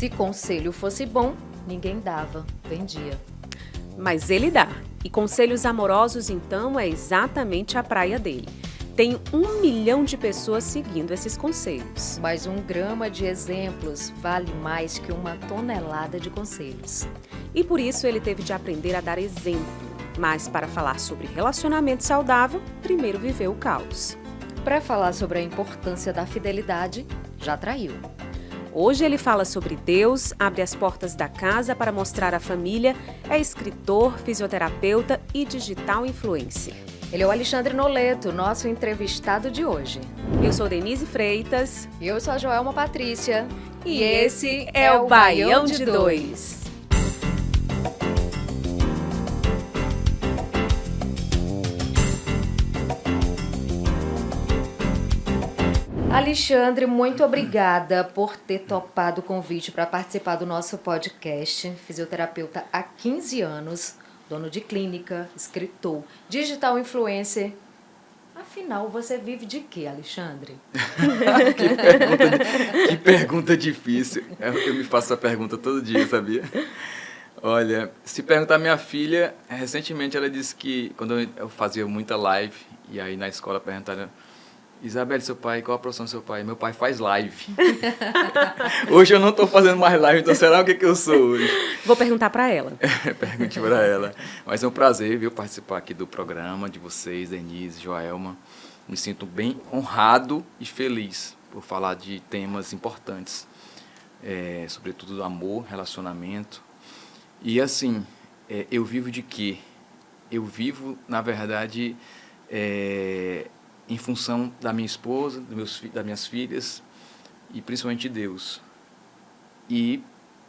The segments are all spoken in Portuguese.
Se conselho fosse bom, ninguém dava, vendia. Mas ele dá. E conselhos amorosos, então, é exatamente a praia dele. Tem 1 milhão de pessoas seguindo esses conselhos. Mas 1 grama de exemplos vale mais que 1 tonelada de conselhos. E por isso ele teve de aprender a dar exemplo. Mas para falar sobre relacionamento saudável, primeiro viveu o caos. Para falar sobre a importância da fidelidade, já traiu. Hoje ele fala sobre Deus, abre as portas da casa para mostrar à família, é escritor, fisioterapeuta e digital influencer. Ele é o Alexandre Noleto, nosso entrevistado de hoje. Eu sou Denise Freitas. E eu sou a Joelma Patrícia. E esse é o Baião de Dois. Alexandre, muito obrigada por ter topado o convite para participar do nosso podcast. Fisioterapeuta há 15 anos, dono de clínica, escritor, digital influencer. Afinal, você vive de quê, Alexandre? Que pergunta difícil. Eu me faço essa pergunta todo dia, sabia? Olha, se perguntar à minha filha, recentemente ela disse que quando eu fazia muita live, e aí na escola perguntaram: Isabelle, seu pai, qual a profissão do seu pai? Meu pai faz live. Hoje eu não estou fazendo mais live, então será o que eu sou hoje? Vou perguntar para ela. Pergunte para ela. Mas é um prazer, viu, participar aqui do programa de vocês, Denise, Joelma. Me sinto bem honrado e feliz por falar de temas importantes, sobretudo do amor, relacionamento. E assim, eu vivo de quê? Eu vivo, na verdade, em função da minha esposa, das minhas filhas e principalmente de Deus. E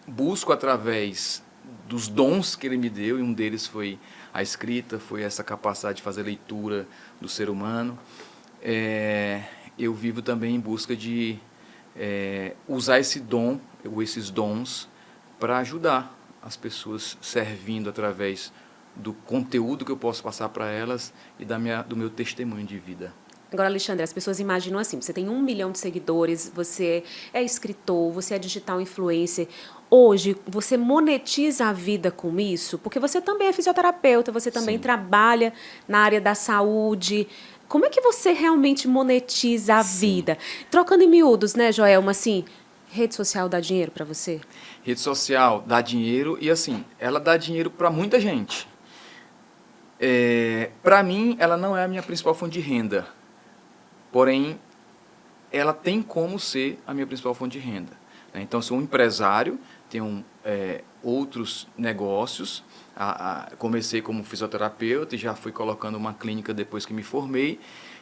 busco através dos dons que Ele me deu, e um deles foi a escrita, foi essa capacidade de fazer leitura do ser humano. Eu vivo também em busca de usar esse dom, ou esses dons, para ajudar as pessoas, servindo através do conteúdo que eu posso passar para elas e do meu testemunho de vida. Agora, Alexandre, as pessoas imaginam assim, você tem 1 milhão de seguidores, você é escritor, você é digital influencer. Hoje, você monetiza a vida com isso? Porque você também é fisioterapeuta, você também Sim. trabalha na área da saúde. Como é que você realmente monetiza a vida? Trocando em miúdos, né, Joelma, assim, rede social dá dinheiro para você? Rede social dá dinheiro e, assim, ela dá dinheiro para muita gente. Para mim, ela não é a minha principal fonte de renda. Porém, ela tem como ser a minha principal fonte de renda. Então, eu sou um empresário, tenho outros negócios. Comecei como fisioterapeuta e já fui colocando uma clínica depois que me formei.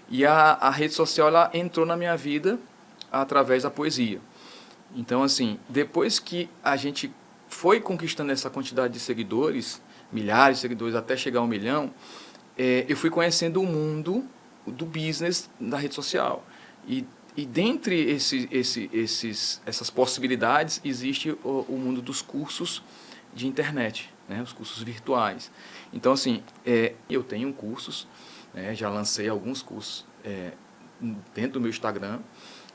E a rede social ela entrou na minha vida através da poesia. Então, assim, depois que a gente foi conquistando essa quantidade de seguidores, milhares de seguidores, até chegar a 1 milhão, eu fui conhecendo o mundo do business da rede social. E dentre essas possibilidades, existe o mundo dos cursos de internet, né, os cursos virtuais. Então, assim, eu tenho cursos, já lancei alguns cursos dentro do meu Instagram,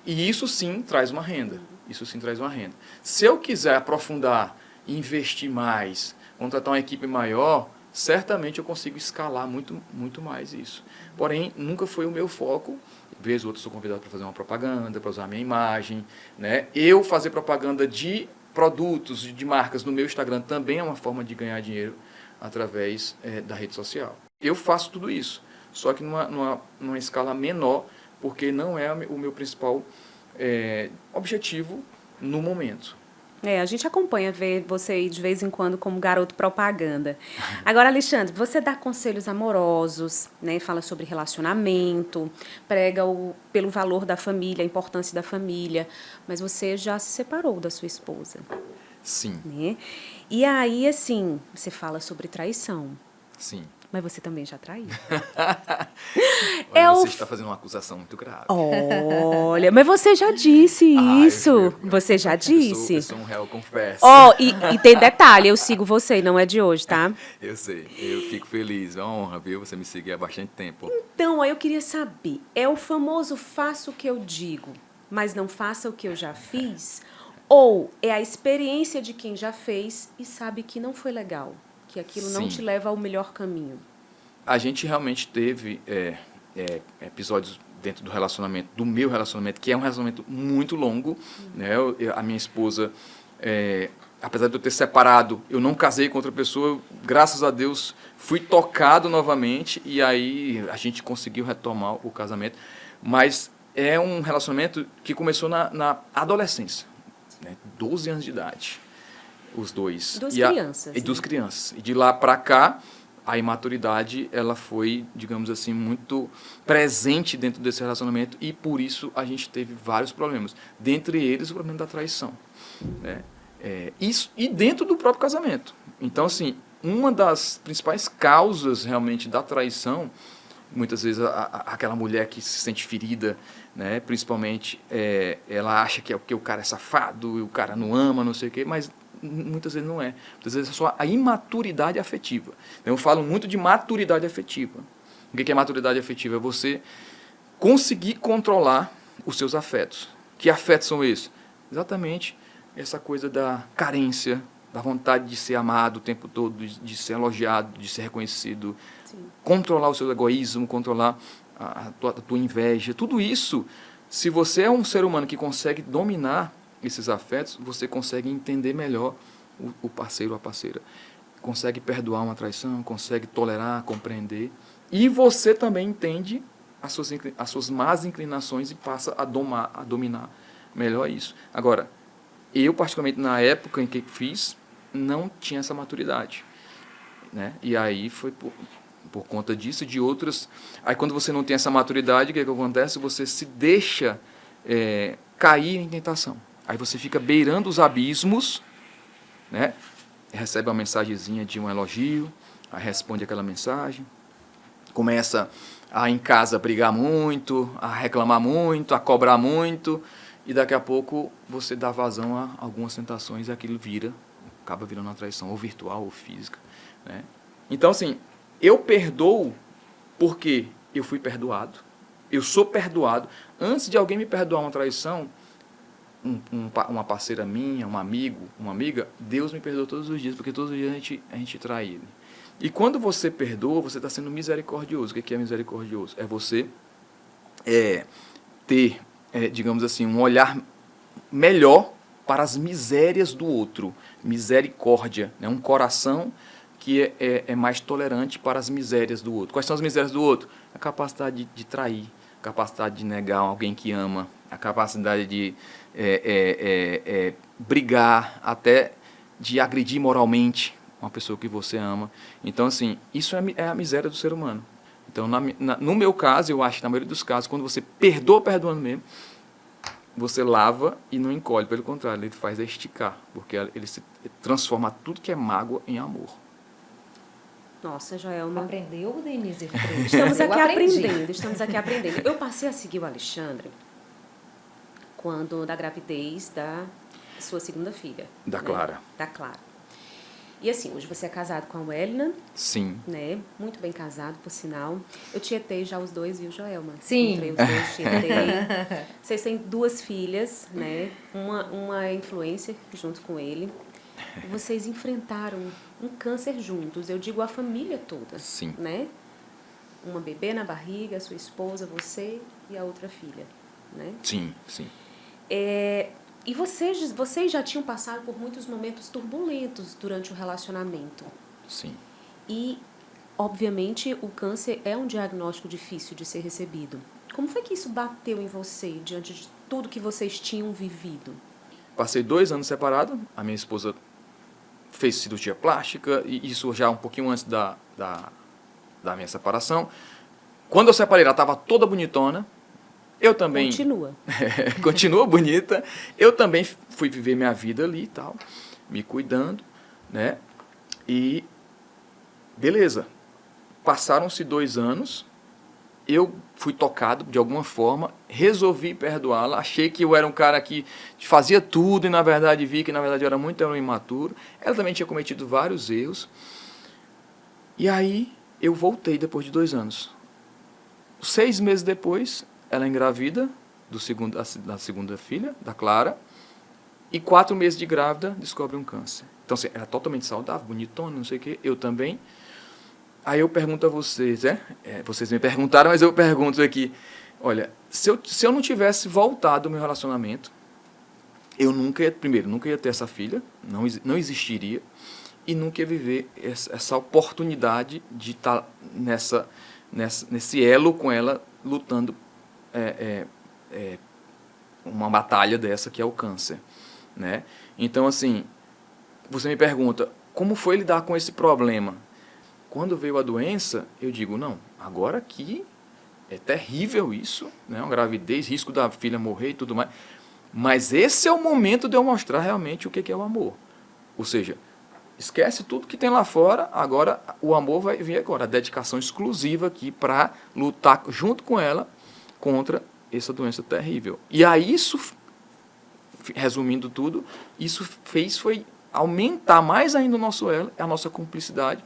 e isso sim traz uma renda. Isso sim traz uma renda. Se eu quiser aprofundar, investir mais, contratar uma equipe maior, certamente eu consigo escalar muito, muito mais isso. Porém, nunca foi o meu foco. Vez ou outra sou convidado para fazer uma propaganda, para usar a minha imagem, né? Eu fazer propaganda de produtos, de marcas no meu Instagram também é uma forma de ganhar dinheiro através da rede social. Eu faço tudo isso, só que numa escala menor, porque não é o meu principal objetivo no momento. A gente acompanha, vê você aí de vez em quando como garoto propaganda. Agora, Alexandre, você dá conselhos amorosos, né? Fala sobre relacionamento, prega pelo valor da família, a importância da família, mas você já se separou da sua esposa. Sim. Né? E aí, assim, você fala sobre traição. Sim. Mas você também já traiu. Olha, você está fazendo uma acusação muito grave. Olha, mas você já disse isso. Você já disse. Eu sou um réu, confesso. E tem detalhe, eu sigo você e não é de hoje, tá? Eu sei, eu fico feliz, é uma honra, viu? Você me seguir há bastante tempo. Então, aí eu queria saber, é o famoso faça o que eu digo, mas não faça o que eu já fiz? Ou é a experiência de quem já fez e sabe que não foi legal, que aquilo não Sim. te leva ao melhor caminho? A gente realmente teve episódios dentro do meu relacionamento, que é um relacionamento muito longo, né? A minha esposa, apesar de eu ter separado, eu não casei com outra pessoa, graças a Deus fui tocado novamente e aí a gente conseguiu retomar o casamento, mas é um relacionamento que começou na adolescência, né? 12 anos de idade, os dois. Duas E crianças. E duas crianças. E de lá para cá, a imaturidade, ela foi, digamos assim, muito presente dentro desse relacionamento e por isso a gente teve vários problemas. Dentre eles, o problema da traição, né? Isso, e dentro do próprio casamento. Então, assim, uma das principais causas realmente da traição, muitas vezes aquela mulher que se sente ferida, né? Principalmente, ela acha que é porque o cara é safado, e o cara não ama, não sei o quê, mas muitas vezes não é. Muitas vezes é só a imaturidade afetiva. Eu falo muito de maturidade afetiva. O que é maturidade afetiva? É você conseguir controlar os seus afetos. Que afetos são esses? Exatamente essa coisa da carência, da vontade de ser amado o tempo todo, de ser elogiado, de ser reconhecido. Sim. Controlar o seu egoísmo, controlar a tua inveja. Tudo isso, se você é um ser humano que consegue dominar esses afetos, você consegue entender melhor o parceiro ou a parceira. Consegue perdoar uma traição, consegue tolerar, compreender. E você também entende as suas más inclinações e passa a dominar melhor isso. Agora, eu, particularmente na época em que fiz, não tinha essa maturidade, né? E aí foi por conta disso e de outras. Aí quando você não tem essa maturidade, o que acontece? Você se deixa cair em tentação. Aí você fica beirando os abismos, né? Recebe uma mensagenzinha de um elogio, aí responde aquela mensagem, começa a em casa brigar muito, a reclamar muito, a cobrar muito, e daqui a pouco você dá vazão a algumas tentações e aquilo acaba virando uma traição, ou virtual ou física, né? Então, assim, eu perdoo porque eu fui perdoado, eu sou perdoado. Antes de alguém me perdoar uma traição, uma parceira minha, um amigo, uma amiga, Deus me perdoa todos os dias, porque todos os dias a gente trai Ele. E quando você perdoa, você está sendo misericordioso. O que é misericordioso? É você ter, digamos assim, um olhar melhor para as misérias do outro. Misericórdia, né? Um coração que é mais tolerante para as misérias do outro. Quais são as misérias do outro? A capacidade de trair, a capacidade de negar alguém que ama, a capacidade de brigar, até de agredir moralmente uma pessoa que você ama. Então, assim, isso é a miséria do ser humano. Então, no meu caso, eu acho que na maioria dos casos, quando você perdoando mesmo, você lava e não encolhe. Pelo contrário, ele faz esticar, porque ele se transforma tudo que é mágoa em amor. Nossa, Joelma. Aprendeu, Denise Freire? Estamos aqui aprendendo. Eu passei a seguir o Alexandre da gravidez da sua segunda filha. Da Clara. Da Clara. E assim, hoje você é casado com a Welina. Sim. Né? Muito bem casado, por sinal. Eu tietei já os dois, viu, Joelma? Sim. Entrei os dois, tietei. Vocês têm 2 filhas, né? Uma influencer junto com ele. Vocês enfrentaram um câncer juntos. Eu digo a família toda. Sim. Né? Uma bebê na barriga, sua esposa, você e a outra filha. Né? Sim, sim. E vocês já tinham passado por muitos momentos turbulentos durante o relacionamento. Sim. E, obviamente, o câncer é um diagnóstico difícil de ser recebido. Como foi que isso bateu em você, diante de tudo que vocês tinham vivido? Passei 2 anos separado, a minha esposa fez cirurgia plástica, e isso já um pouquinho antes da minha separação. Quando eu separei, ela estava toda bonitona. Eu também... Continua. Continua bonita. Eu também fui viver minha vida ali e tal, me cuidando, né? E beleza. Passaram-se 2 anos, eu fui tocado de alguma forma, resolvi perdoá-la, achei que eu era um cara que fazia tudo e na verdade vi que na verdade eu era muito imaturo. Ela também tinha cometido vários erros. E aí eu voltei depois de 2 anos. 6 meses depois, ela engravida da segunda filha, da Clara, E 4 meses de grávida, descobre um câncer. Então, assim, era totalmente saudável, bonitona, não sei o quê, eu também. Aí eu pergunto a vocês, vocês me perguntaram, mas eu pergunto aqui, olha, se eu não tivesse voltado ao meu relacionamento, eu nunca ia ter essa filha, não existiria, e nunca ia viver essa oportunidade de estar nesse elo com ela, lutando uma batalha dessa que é o câncer, né? Então, assim, você me pergunta, como foi lidar com esse problema? Quando veio a doença, eu digo, não, agora aqui é terrível isso, né? Uma gravidez, risco da filha morrer e tudo mais, mas esse é o momento de eu mostrar realmente o que é o amor. Ou seja, esquece tudo que tem lá fora, agora o amor vai vir agora, a dedicação exclusiva aqui para lutar junto com ela contra essa doença terrível. E aí isso, resumindo tudo, isso foi aumentar mais ainda o nosso elo, a nossa cumplicidade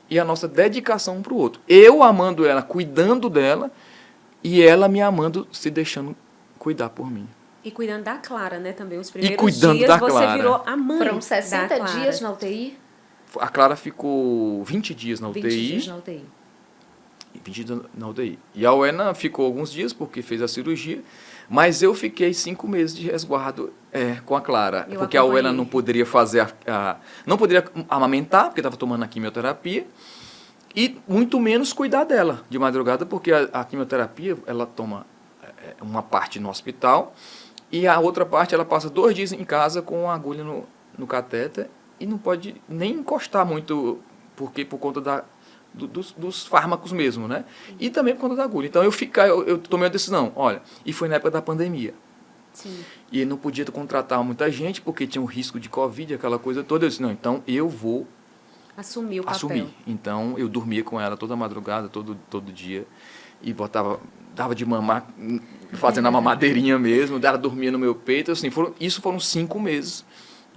e a nossa dedicação um para o outro. Eu amando ela, cuidando dela, e ela me amando, se deixando cuidar por mim. E cuidando da Clara, né, também. Os primeiros cuidando dias da você Clara. virou a mãe Foram da 60 Clara. dias na UTI? A Clara ficou 20 dias na UTI. 20 dias na UTI. 20 dias na UTI. E a Uena ficou alguns dias, porque fez a cirurgia, mas eu fiquei 5 meses de resguardo com a Clara. Eu porque a Uena acompanhei. não poderia fazer não poderia amamentar, porque estava tomando a quimioterapia, e muito menos cuidar dela de madrugada, porque a quimioterapia, ela toma uma parte no hospital, e a outra parte ela passa 2 dias em casa com uma agulha no catéter, e não pode nem encostar muito, porque por conta dos fármacos mesmo, né? E também por conta da agulha. Então eu tomei a decisão, olha, e foi na época da pandemia. Sim. E não podia contratar muita gente, porque tinha o risco de Covid, aquela coisa toda. Eu disse, não, então eu vou Assumir o papel. assumir. Então eu dormia com ela toda madrugada, todo dia, e dava de mamar, fazendo a mamadeirinha mesmo, ela dormia no meu peito. Assim, isso foram 5 meses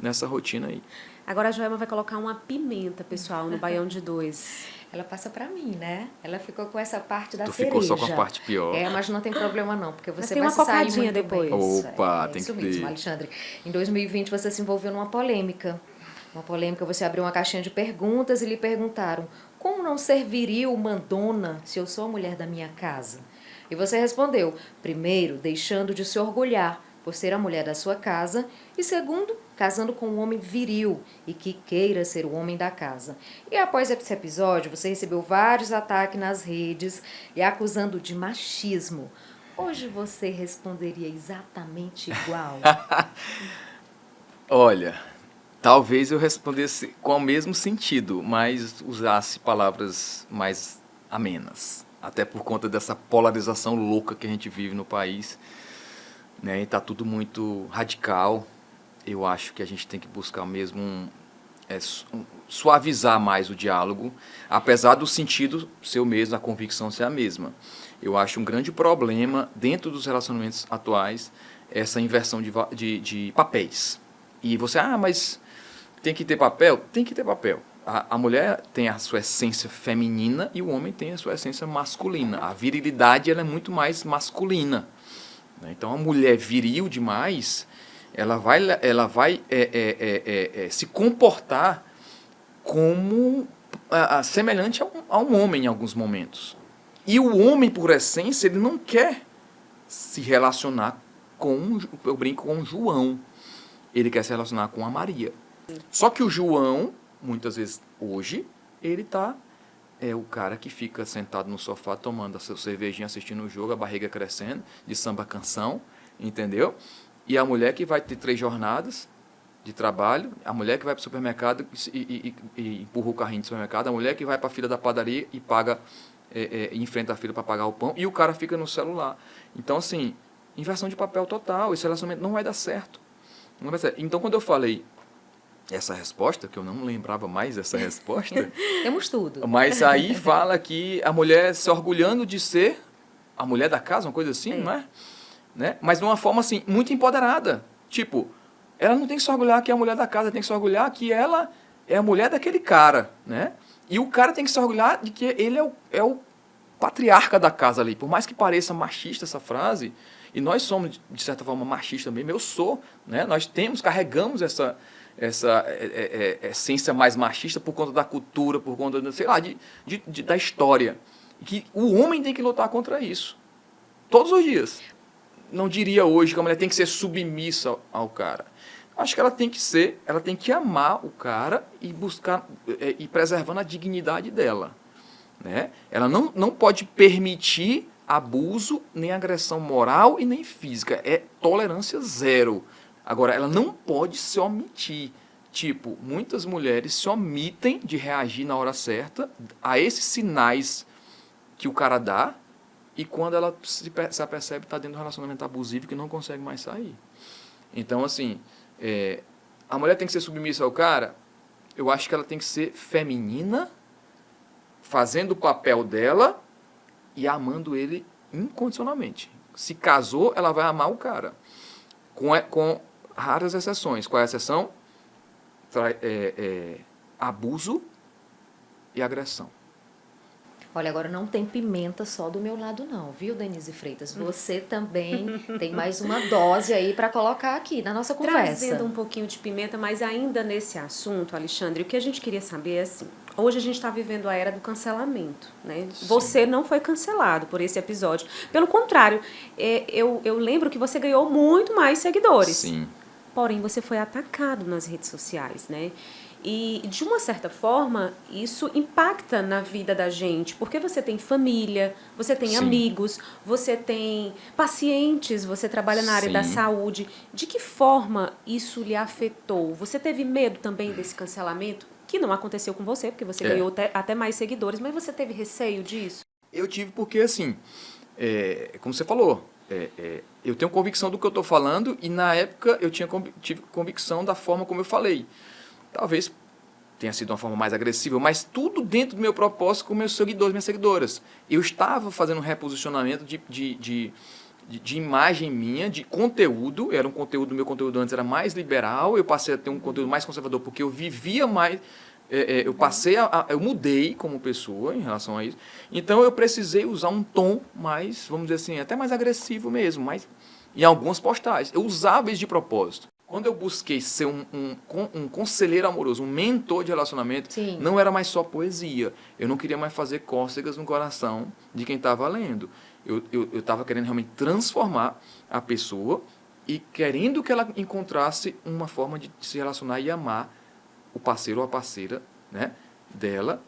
nessa rotina aí. Agora a Joelma vai colocar uma pimenta, pessoal, no baião de 2. Ela passa pra mim, né? Ela ficou com essa parte da Tu cereja. ficou só com a parte pior. Mas não tem problema não, porque Mas você tem vai uma se sair cocadinha muito depois. bem. Isso, Opa, tem isso que mesmo, ter. Alexandre. Em 2020 você se envolveu numa polêmica. Uma polêmica, você abriu uma caixinha de perguntas e lhe perguntaram: como não ser viril, mandona, se eu sou a mulher da minha casa? E você respondeu: primeiro, deixando de se orgulhar por ser a mulher da sua casa, e segundo, casando com um homem viril e que queira ser o homem da casa. E após esse episódio, você recebeu vários ataques nas redes e acusando de machismo. Hoje você responderia exatamente igual? Olha, talvez eu respondesse com o mesmo sentido, mas usasse palavras mais amenas. Até por conta dessa polarização louca que a gente vive no país, né? E tá tudo muito radical. Eu acho que a gente tem que buscar mesmo suavizar mais o diálogo, apesar do sentido ser o mesmo, a convicção ser a mesma. Eu acho um grande problema dentro dos relacionamentos atuais essa inversão de papéis. E você, mas tem que ter papel? Tem que ter papel. A mulher tem a sua essência feminina e o homem tem a sua essência masculina. A virilidade ela é muito mais masculina. Então, a mulher viril demais, ela vai se comportar como semelhante a um homem em alguns momentos. E o homem, por essência, ele não quer se relacionar eu brinco com o João. Ele quer se relacionar com a Maria. Só que o João, muitas vezes hoje, ele é o cara que fica sentado no sofá tomando a sua cervejinha, assistindo o jogo, a barriga crescendo, de samba canção, entendeu? E a mulher que vai ter 3 jornadas de trabalho, a mulher que vai para o supermercado e empurra o carrinho do supermercado, a mulher que vai para a fila da padaria e paga, enfrenta a fila para pagar o pão, e o cara fica no celular. Então, assim, inversão de papel total, esse relacionamento não vai dar certo. Não vai dar certo. Então, quando eu falei essa resposta, que eu não lembrava mais essa resposta. Temos tudo. Mas aí fala que a mulher se orgulhando de ser a mulher da casa, uma coisa assim, não é? Né? Mas de uma forma assim, muito empoderada. Tipo, ela não tem que se orgulhar que é a mulher da casa, tem que se orgulhar que ela é a mulher daquele cara, né? E o cara tem que se orgulhar de que ele é o patriarca da casa ali. Por mais que pareça machista essa frase, E nós somos, de certa forma, machistas mesmo. Eu sou, né? Nós carregamos essa essência mais machista por conta da cultura, por conta, sei lá, da história. Que o homem tem que lutar contra isso. Todos os dias. Não diria hoje que a mulher tem que ser submissa ao cara. Acho que ela tem que amar o cara e buscar, e preservando a dignidade dela. Né? Ela não pode permitir abuso, nem agressão moral e nem física. É tolerância zero. Agora, ela não pode se omitir. Tipo, muitas mulheres se omitem de reagir na hora certa a esses sinais que o cara dá, e quando ela se apercebe, está dentro de um relacionamento abusivo que não consegue mais sair. Então, assim, a mulher tem que ser submissa ao cara. Eu acho que ela tem que ser feminina, fazendo o papel dela e amando ele incondicionalmente. Se casou, ela vai amar o cara. Com raras exceções. Qual é a exceção? Abuso e agressão. Olha, agora não tem pimenta só do meu lado não, viu, Denise Freitas? Você também tem mais uma dose aí para colocar aqui na nossa conversa. Trazendo um pouquinho de pimenta, mas ainda nesse assunto, Alexandre, o que a gente queria saber é assim, hoje a gente está vivendo a era do cancelamento, né? Sim. Você não foi cancelado por esse episódio. Pelo contrário, eu lembro que você ganhou muito mais seguidores. Sim. Porém, você foi atacado nas redes sociais, né? E, de uma certa forma, isso impacta na vida da gente, porque você tem família, você tem amigos, você tem pacientes, você trabalha na área da saúde. De que forma isso lhe afetou? Você teve medo também desse cancelamento? Que não aconteceu com você, porque você ganhou até mais seguidores, mas você teve receio disso? Eu tive porque, assim, como você falou, eu tenho convicção do que eu estou falando e, na época, eu tive convicção da forma como eu falei. Talvez tenha sido uma forma mais agressiva, mas tudo dentro do meu propósito com meus seguidores, minhas seguidoras. Eu estava fazendo um reposicionamento de imagem minha, de conteúdo. Meu conteúdo antes era mais liberal, eu passei a ter um conteúdo mais conservador, porque eu vivia mais... eu mudei como pessoa em relação a isso. Então, eu precisei usar um tom mais, vamos dizer assim, até mais agressivo mesmo, mas em algumas postagens. Eu usava isso de propósito. Quando eu busquei ser um conselheiro amoroso, um mentor de relacionamento, não era mais só poesia. Eu não queria mais fazer cócegas no coração de quem estava lendo. Eu estava querendo realmente transformar a pessoa e querendo que ela encontrasse uma forma de se relacionar e amar o parceiro ou a parceira, né, dela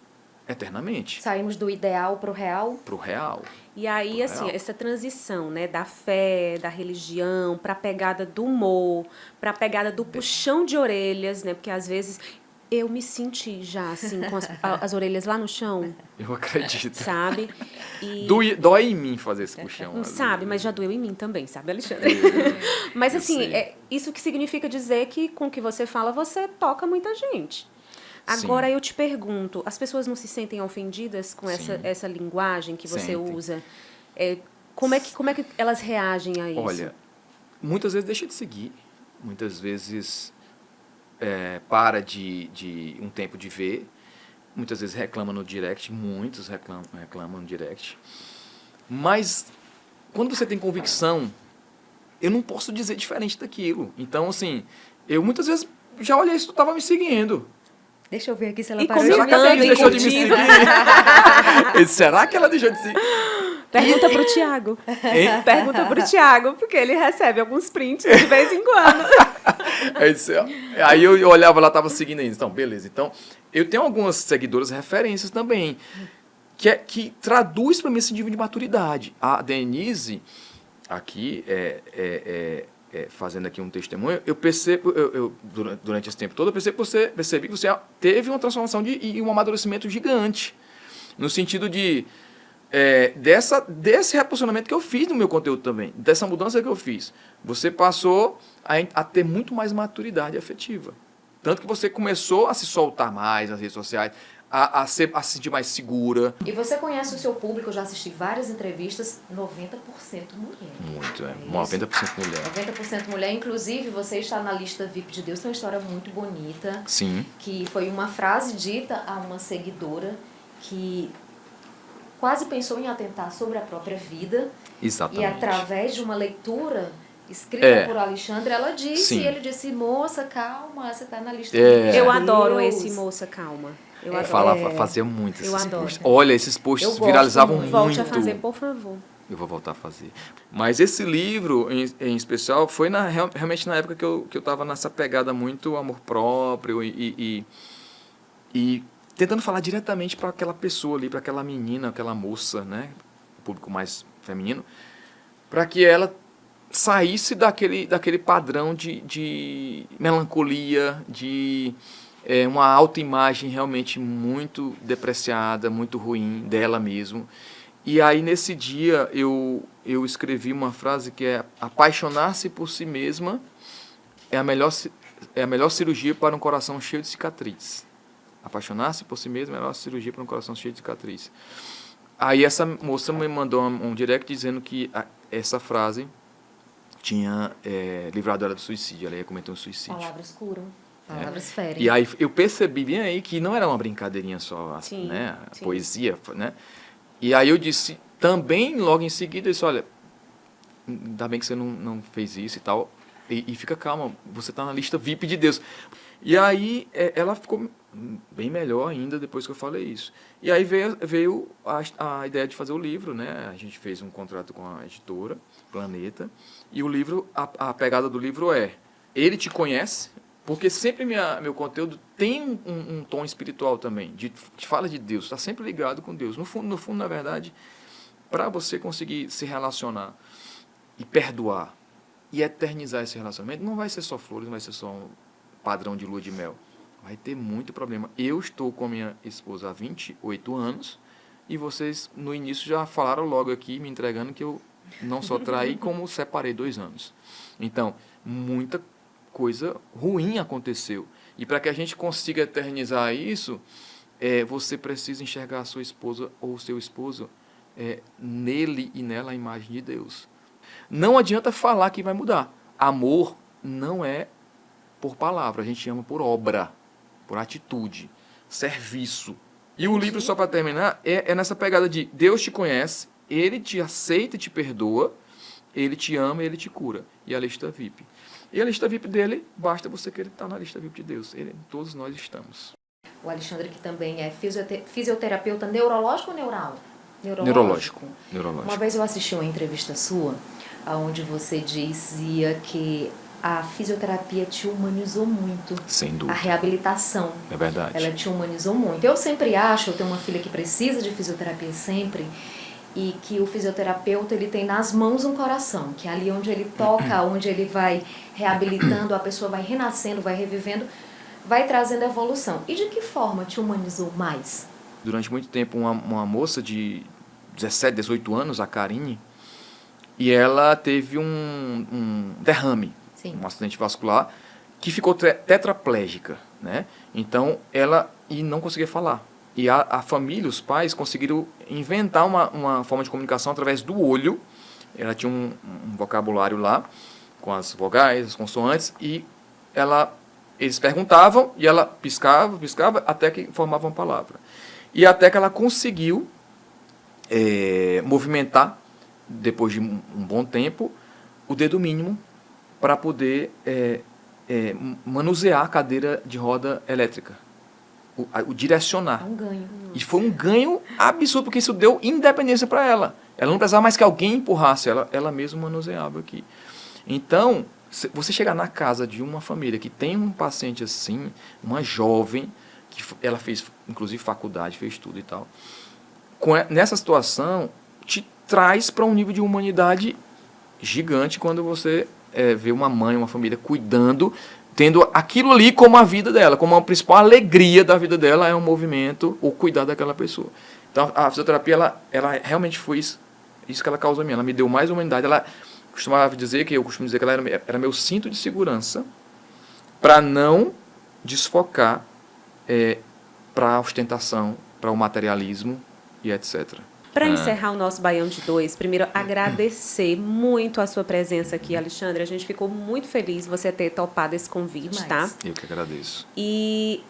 eternamente. Saímos do ideal para o real? Para o real. E aí, assim, essa transição, né, da fé, da religião, para a pegada do humor, para a pegada do puxão de orelhas, né, porque às vezes eu me senti já, assim, com as orelhas lá no chão. Eu acredito. Sabe? E... Dói em mim fazer esse puxão. Sabe, mas já doeu em mim também, sabe, Alexandre? Mas, assim, isso que significa dizer que com o que você fala, você toca muita gente. Agora eu te pergunto, as pessoas não se sentem ofendidas com essa linguagem que você usa? Como é que elas reagem a isso? Olha, muitas vezes deixa de seguir, muitas vezes para de um tempo de ver, muitas vezes reclama no direct, muitos reclamam no direct. Mas quando você tem convicção, eu não posso dizer diferente daquilo. Então, assim, eu muitas vezes já olhei se tu estava me seguindo. Deixa eu ver aqui se ela parou de me seguir. Será que ela deixou de me seguir? Será que ela deixou de seguir? Pergunta pro Thiago. Pergunta pro Thiago, porque ele recebe alguns prints de vez em quando. Aí eu olhava, ela estava seguindo ainda. Então, beleza. Então, eu tenho algumas seguidoras referências também, que traduz para mim esse nível de maturidade. A Denise, aqui, fazendo aqui um testemunho, eu percebo, durante esse tempo todo, eu percebi que você teve uma transformação e um amadurecimento gigante. No sentido desse reposicionamento que eu fiz no meu conteúdo também, dessa mudança que eu fiz. Você passou a ter muito mais maturidade afetiva. Tanto que você começou a se soltar mais nas redes sociais, a se sentir mais segura. E você conhece o seu público, eu já assisti várias entrevistas, 90% mulher. Muito, 90% mulher. 90% mulher, inclusive você está na lista VIP de Deus, tem uma história muito bonita. Sim. Que foi uma frase dita a uma seguidora que quase pensou em atentar sobre a própria vida. Exatamente. E através de uma leitura escrita por Alexandre, ela disse, Sim. e ele disse, moça, calma, você está na lista Eu de adoro Deus. esse moça calma. Eu Eu adoro. fazia muito Eu esses adoro. posts. Olha, esses Eu posts gosto viralizavam muito. muito. Volte a fazer, por favor. Eu vou voltar a fazer. Mas esse livro, em especial, foi realmente na época que eu estava nessa pegada muito amor próprio e tentando falar diretamente para aquela pessoa ali, para aquela menina, aquela moça, né? O público mais feminino, para que ela saísse daquele padrão de melancolia, de uma autoimagem realmente muito depreciada, muito ruim dela mesmo. E aí, nesse dia, eu escrevi uma frase que é: apaixonar-se por si mesma é a melhor cirurgia para um coração cheio de cicatriz. Apaixonar-se por si mesma é a melhor cirurgia para um coração cheio de cicatriz. Aí essa moça me mandou um direct dizendo que essa frase tinha livrado ela do suicídio. Ela ia cometer um suicídio. Palavras curam, palavras ferem. E aí eu percebi bem aí que não era uma brincadeirinha só, Sim, né? A sim. poesia, né? E aí eu disse, também logo em seguida, eu disse, olha, ainda bem que você não fez isso e tal, e fica calma, você está na lista VIP de Deus. E aí ela ficou bem melhor ainda depois que eu falei isso. E aí veio a ideia de fazer o livro, né? A gente fez um contrato com a editora, Planeta, e o livro, a pegada do livro é, ele te conhece, porque sempre meu conteúdo tem um tom espiritual também, te fala de Deus, está sempre ligado com Deus. No fundo, na verdade, para você conseguir se relacionar e perdoar e eternizar esse relacionamento, não vai ser só flores, não vai ser só um padrão de lua de mel. Vai ter muito problema. Eu estou com a minha esposa há 28 anos e vocês, no início, já falaram logo aqui, me entregando que eu não só traí, como separei 2 anos. Então, muita coisa ruim aconteceu. E para que a gente consiga eternizar isso, você precisa enxergar a sua esposa ou o seu esposo nele e nela a imagem de Deus. Não adianta falar que vai mudar. Amor não é por palavra, a gente ama por obra, por atitude, serviço. E o livro, só para terminar, é nessa pegada de Deus te conhece, Ele te aceita e te perdoa, Ele te ama e Ele te cura. E a lista VIP. E a lista VIP dele, basta você querer estar na lista VIP de Deus. Todos nós estamos. O Alexandre, que também é fisioterapeuta neurológico ou neural? Neurológico. Uma vez eu assisti uma entrevista sua, onde você dizia que a fisioterapia te humanizou muito. Sem dúvida. A reabilitação. É verdade. Ela te humanizou muito. Eu sempre acho, eu tenho uma filha que precisa de fisioterapia sempre, e que o fisioterapeuta, ele tem nas mãos um coração, que é ali onde ele toca, onde ele vai reabilitando, a pessoa vai renascendo, vai revivendo, vai trazendo evolução. E de que forma te humanizou mais? Durante muito tempo, uma moça de 17, 18 anos, a Karine, e ela teve um derrame, Sim. um acidente vascular, que ficou tetraplégica, né? Então, ela não conseguia falar. E a família, os pais, conseguiram inventar uma forma de comunicação através do olho. Ela tinha um vocabulário lá, com as vogais, as consoantes, e eles perguntavam, e ela piscava, até que formava uma palavra. E até que ela conseguiu movimentar, depois de um bom tempo, o dedo mínimo para poder manusear a cadeira de roda elétrica. O direcionar. É um ganho. E foi um ganho absurdo, porque isso deu independência para ela. Ela não precisava mais que alguém empurrasse, ela mesma manuseava aqui. Então, você chegar na casa de uma família que tem um paciente assim, uma jovem, que ela fez, inclusive, faculdade, fez tudo e tal, nessa situação, te traz para um nível de humanidade gigante quando você vê uma mãe, uma família cuidando, tendo aquilo ali como a vida dela, como a principal alegria da vida dela é um movimento, o cuidar daquela pessoa. Então, a fisioterapia, ela realmente foi isso que ela causou em mim. Ela me deu mais humanidade. Eu costumo dizer que ela era meu cinto de segurança para não desfocar para a ostentação, para o materialismo e etc. Para encerrar o nosso Baião de 2, primeiro agradecer muito a sua presença aqui, Alexandre. A gente ficou muito feliz você ter topado esse convite, tá? Eu que agradeço. E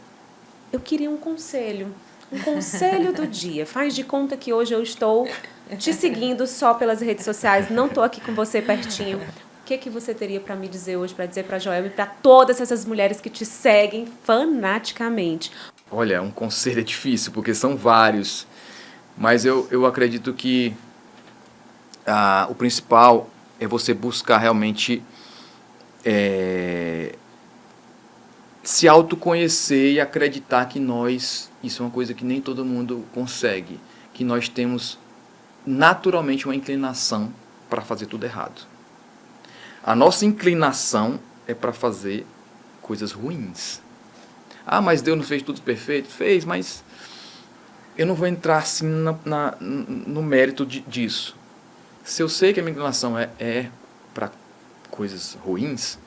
eu queria um conselho Um conselho do dia. Faz de conta que hoje eu estou te seguindo só pelas redes sociais, não estou aqui com você pertinho. O que você teria para me dizer hoje, para dizer para a Joelma e para todas essas mulheres que te seguem fanaticamente? Olha, um conselho é difícil, porque são vários. Mas eu acredito que o principal é você buscar realmente se autoconhecer e acreditar que isso é uma coisa que nem todo mundo consegue, que nós temos naturalmente uma inclinação para fazer tudo errado. A nossa inclinação é para fazer coisas ruins. Mas Deus não fez tudo perfeito? Fez, mas eu não vou entrar assim no mérito disso. Se eu sei que a minha inclinação é para coisas ruins,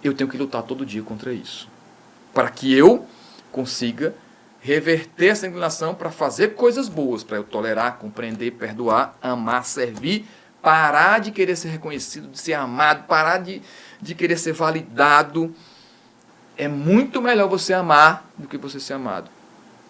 eu tenho que lutar todo dia contra isso. Para que eu consiga reverter essa inclinação para fazer coisas boas, para eu tolerar, compreender, perdoar, amar, servir, parar de querer ser reconhecido, de ser amado, parar de querer ser validado. É muito melhor você amar do que você ser amado.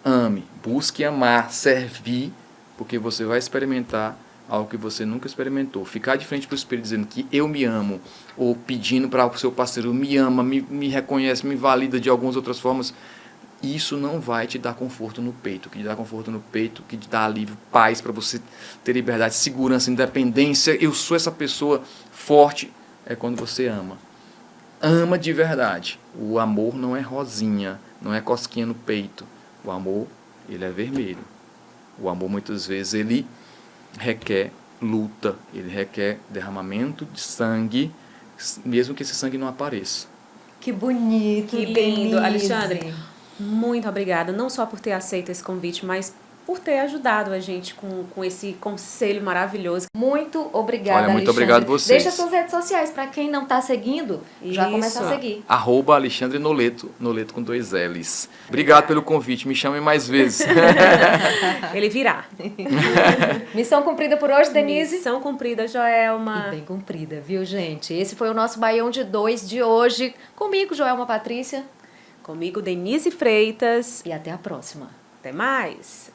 Ame, busque amar, servir, porque você vai experimentar algo que você nunca experimentou. Ficar de frente para o espelho dizendo que eu me amo, ou pedindo para o seu parceiro me ama, me reconhece, me valida de algumas outras formas, isso não vai te dar conforto no peito. O que te dá conforto no peito, o que te dá alívio, paz, para você ter liberdade, segurança, independência, eu sou essa pessoa forte, é quando você ama. Ama de verdade. O amor não é rosinha, não é cosquinha no peito. O amor, ele é vermelho. O amor, muitas vezes, ele requer luta, ele requer derramamento de sangue, mesmo que esse sangue não apareça. Que bonito, que lindo. Denise. Alexandre, muito obrigada, não só por ter aceito esse convite, mas por ter ajudado a gente com esse conselho maravilhoso. Muito obrigada, Olha, muito Alexandre. obrigado vocês. Deixa suas redes sociais, para quem não está seguindo, já começa a seguir. @Alexandre Noleto, Noleto com 2 L's. Obrigado pelo convite, me chamem mais vezes. Ele virá. Missão cumprida por hoje, Denise? Missão cumprida, Joelma. E bem cumprida, viu, gente? Esse foi o nosso Baião de 2 de hoje. Comigo, Joelma Patrícia. Comigo, Denise Freitas. E até a próxima. Até mais.